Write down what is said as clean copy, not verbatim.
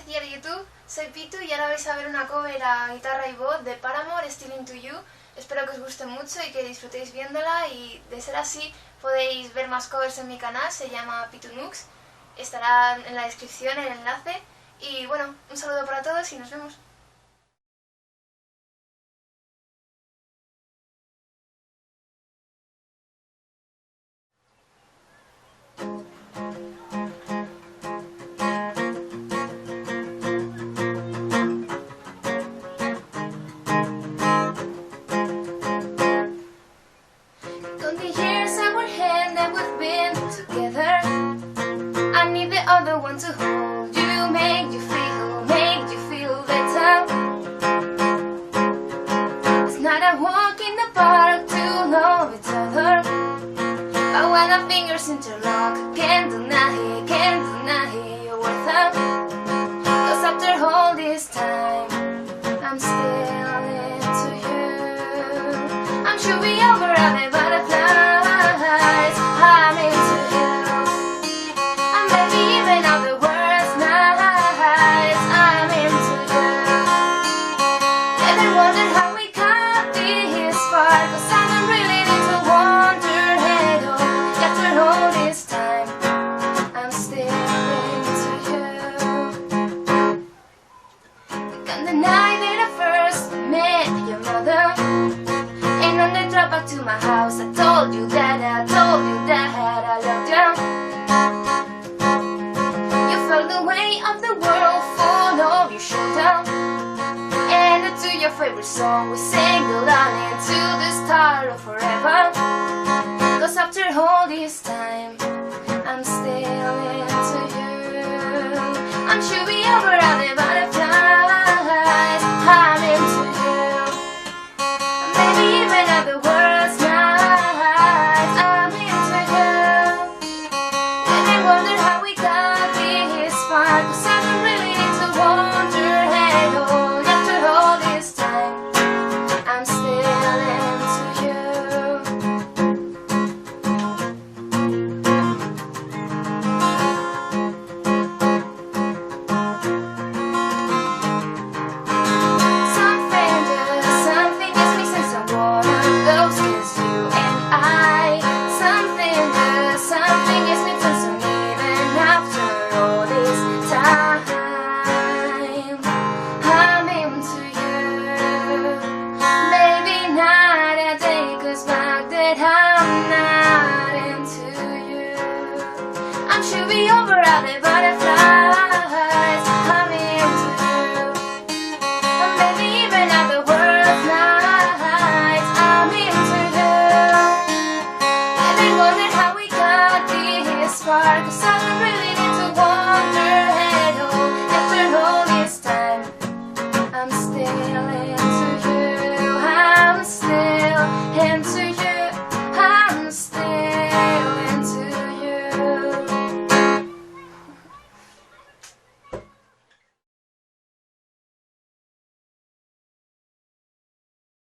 Cielo YouTube, soy Pitu y ahora vais a ver una cover a guitarra y voz de Paramore, Still Into You. Espero que os guste mucho y que disfrutéis viéndola, y de ser así podéis ver más covers en mi canal, se llama Pitu Nux. Estará en la descripción el enlace. Y bueno, un saludo para todos y nos vemos. Together, I need the other one to hold you, make you feel better. It's not a walk in the park to love each other, but when our fingers interlock, can't deny you're worth it. 'Cause after all this time, I'm still into you. I'm sure we over all the butterflies. I'm into you. And baby, even all the worst nights, I'm into you. Never wondered how we got this far, 'cause I don't really need to wonder at all. After all this time, I'm still into you. On the night that I first met your mother, and on the drive back to my house, I told you that I loved you. You felt the weight of the world fall off your shoulder, and to your favorite song we sang along into the start of forever. 'Cause after all this time, I'm still into you. I'm sure we over all the butterflies. I'm into you. And maybe even at the worst nights, I'm into you. And I wonder how we got this far, 'cause